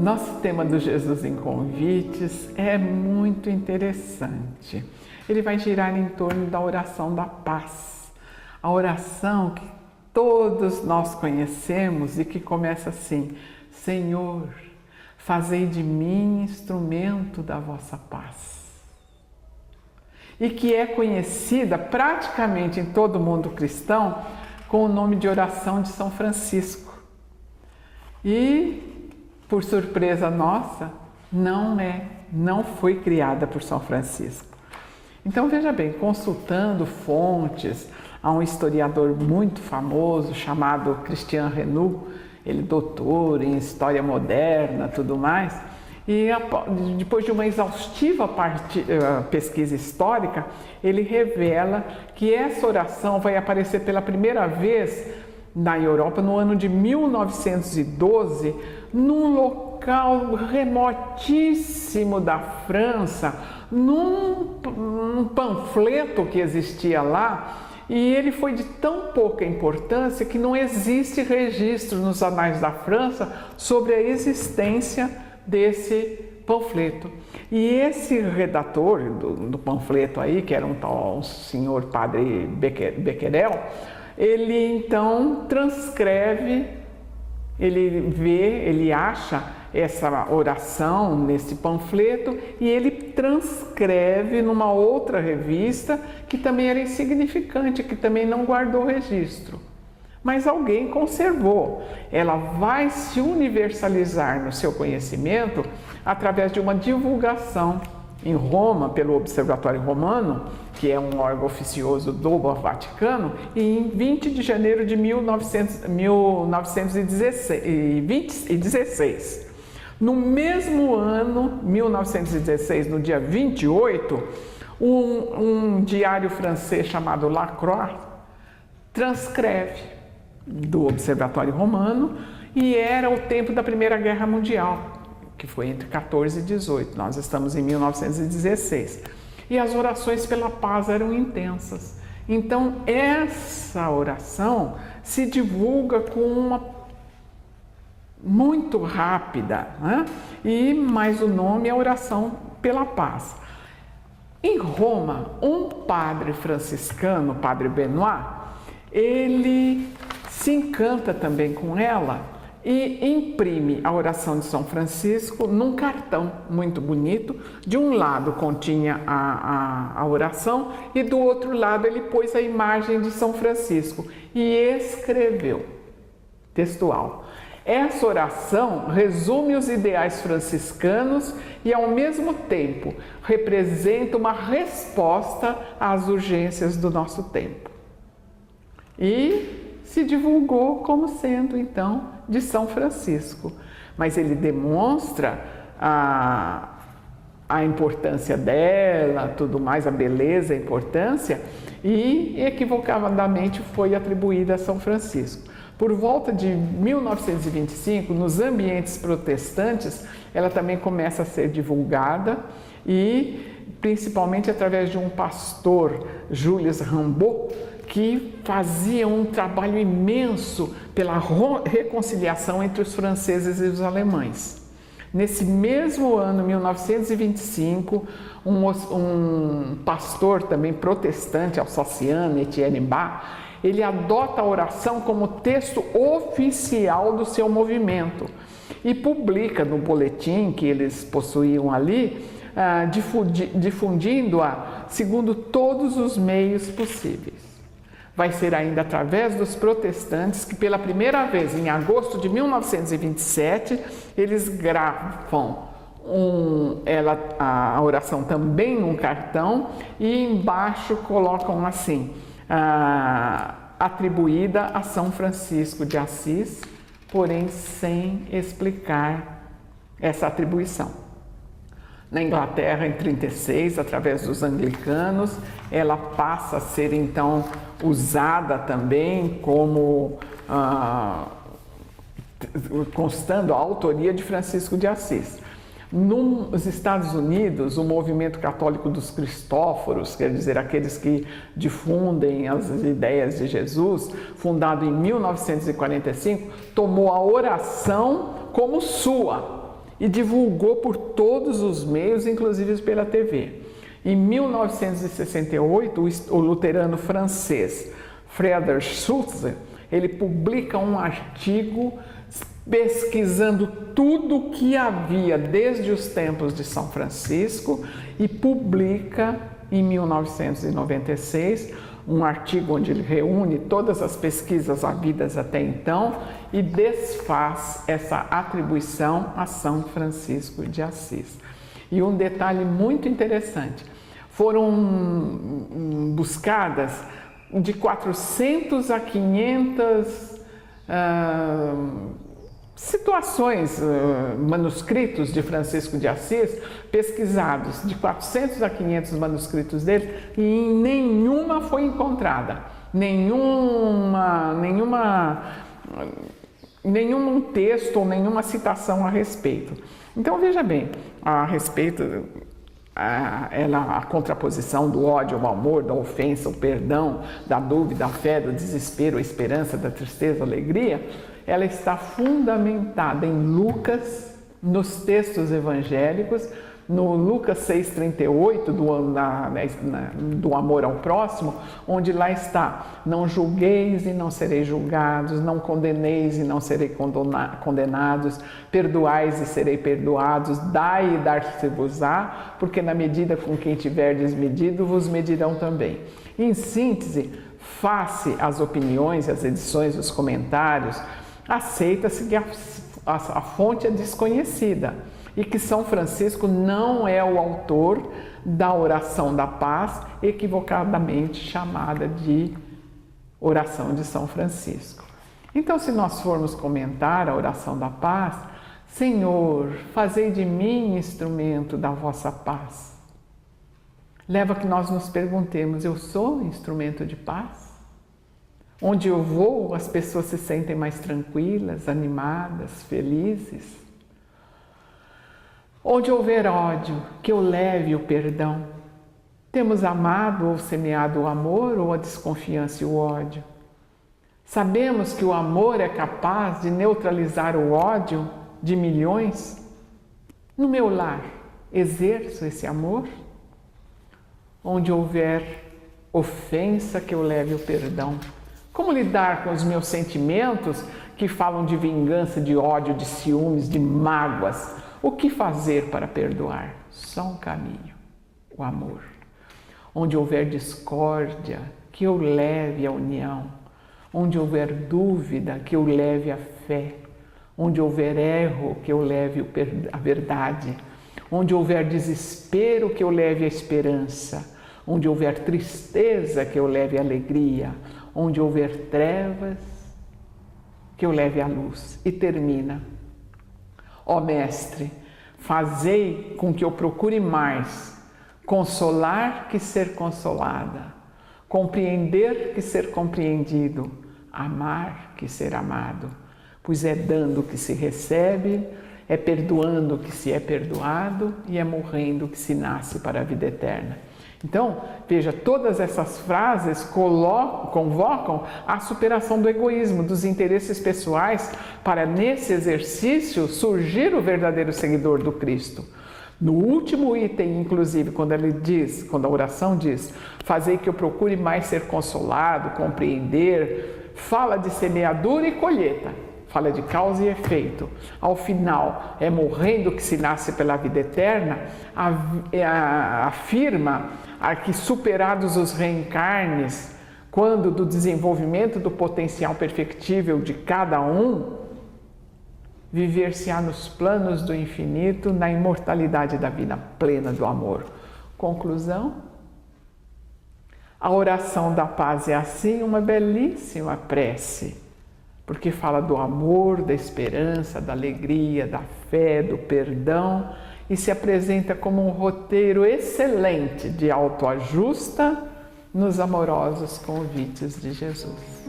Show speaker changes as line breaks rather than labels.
Nosso tema do Jesus em Convites é muito interessante. Ele vai girar em torno da oração da paz. A oração que todos nós conhecemos e que começa assim: Senhor, fazei de mim instrumento da vossa paz. E que é conhecida praticamente em todo o mundo cristão com o nome de oração de São Francisco. E, por surpresa nossa, não foi criada por São Francisco. Então veja bem, consultando fontes, há um historiador muito famoso chamado Christian Renou, ele doutor em História Moderna, tudo mais, e depois de uma exaustiva pesquisa histórica, ele revela que essa oração vai aparecer pela primeira vez na Europa no ano de 1912, num local remotíssimo da França, num panfleto que existia lá, e ele foi de tão pouca importância que não existe registro nos anais da França sobre a existência desse panfleto. E esse redator do panfleto aí, que era um senhor padre Becquerel, ele então transcreve, ele acha essa oração nesse panfleto e ele transcreve numa outra revista que também era insignificante, que também não guardou registro. Mas alguém conservou. Ela vai se universalizar no seu conhecimento através de uma divulgação em Roma, pelo Observatório Romano, que é um órgão oficioso do Vaticano, e em 20 de janeiro de 1916. No mesmo ano, 1916, no dia 28, um diário francês chamado La Croix transcreve do Observatório Romano, e era o tempo da Primeira Guerra Mundial, que foi entre 14 e 18, nós estamos em 1916, e as orações pela paz eram intensas. Então essa oração se divulga com uma muito rápida, né? Mas o nome é oração pela paz. Em Roma, um padre franciscano, padre Benoit, ele se encanta também com ela e imprime a oração de São Francisco num cartão muito bonito. De um lado continha a oração e do outro lado ele pôs a imagem de São Francisco e escreveu, textual: essa oração resume os ideais franciscanos e, ao mesmo tempo, representa uma resposta às urgências do nosso tempo. E se divulgou como sendo, então, de São Francisco. Mas ele demonstra a importância dela, tudo mais, a beleza, a importância, e equivocadamente foi atribuída a São Francisco. Por volta de 1925, nos ambientes protestantes, ela também começa a ser divulgada e principalmente através de um pastor, Julius Rambaud, que fazia um trabalho imenso pela reconciliação entre os franceses e os alemães. Nesse mesmo ano, 1925, um pastor também protestante, alsaciano, Etienne Bach, ele adota a oração como texto oficial do seu movimento e publica no boletim que eles possuíam ali, difundindo-a segundo todos os meios possíveis. Vai ser ainda através dos protestantes que, pela primeira vez, em agosto de 1927, eles gravam a oração também num cartão e embaixo colocam assim: atribuída a São Francisco de Assis, porém sem explicar essa atribuição. Na Inglaterra, em 1936, através dos anglicanos, ela passa a ser então usada também como constando a autoria de Francisco de Assis. Nos Estados Unidos, o movimento católico dos Cristóforos, quer dizer, aqueles que difundem as ideias de Jesus, fundado em 1945, tomou a oração como sua e divulgou por todos os meios, inclusive pela TV. Em 1968, o luterano francês Friedrich Schulze, ele publica um artigo pesquisando tudo o que havia desde os tempos de São Francisco e publica em 1996 um artigo onde ele reúne todas as pesquisas havidas até então e desfaz essa atribuição a São Francisco de Assis. E um detalhe muito interessante, foram buscadas de 400 a 500 situações, manuscritos de Francisco de Assis, pesquisados, de 400 a 500 manuscritos dele, e em nenhuma foi encontrada, nenhum texto ou nenhuma citação a respeito. Então veja bem, a respeito, a contraposição do ódio ao amor, da ofensa ao perdão, da dúvida, da fé, do desespero, a esperança, da tristeza, a alegria, ela está fundamentada em Lucas, nos textos evangélicos, no Lucas 6,38 do amor ao próximo, onde lá está: não julgueis e não sereis julgados, não condeneis e não sereis condenados, perdoais e sereis perdoados, dai e dar-se-vos-á, porque na medida com quem tiverdes medido, vos medirão também. Em síntese, face às opiniões, às edições, os comentários, aceita-se que a fonte é desconhecida e que São Francisco não é o autor da oração da paz, equivocadamente chamada de oração de São Francisco. Então, se nós formos comentar a oração da paz, Senhor, fazei de mim instrumento da vossa paz, leva a que nós nos perguntemos: eu sou instrumento de paz? Onde eu vou, as pessoas se sentem mais tranquilas, animadas, felizes? Onde houver ódio, que eu leve o perdão. Temos amado ou semeado o amor ou a desconfiança e o ódio? Sabemos que o amor é capaz de neutralizar o ódio de milhões? No meu lar, exerço esse amor? Onde houver ofensa, que eu leve o perdão. Como lidar com os meus sentimentos que falam de vingança, de ódio, de ciúmes, de mágoas? O que fazer para perdoar? Só um caminho: o amor. Onde houver discórdia, que eu leve a união. Onde houver dúvida, que eu leve a fé. Onde houver erro, que eu leve a verdade. Onde houver desespero, que eu leve a esperança. Onde houver tristeza, que eu leve a alegria. Onde houver trevas, que eu leve a luz. E termina: ó Mestre, fazei com que eu procure mais consolar que ser consolada, compreender que ser compreendido, amar que ser amado, pois é dando que se recebe, é perdoando que se é perdoado e é morrendo que se nasce para a vida eterna. Então, veja, todas essas frases convocam a superação do egoísmo, dos interesses pessoais, para nesse exercício surgir o verdadeiro seguidor do Cristo. No último item, inclusive, quando a oração diz: fazei que eu procure mais ser consolado, compreender, fala de semeadura e colheita. Fala de causa e efeito. Ao final, é morrendo que se nasce pela vida eterna, afirma que superados os reencarnes, quando do desenvolvimento do potencial perfectível de cada um, viver-se-á nos planos do infinito, na imortalidade da vida plena do amor. Conclusão: a oração da paz é assim uma belíssima prece, porque fala do amor, da esperança, da alegria, da fé, do perdão, e se apresenta como um roteiro excelente de autoajuda nos amorosos convites de Jesus.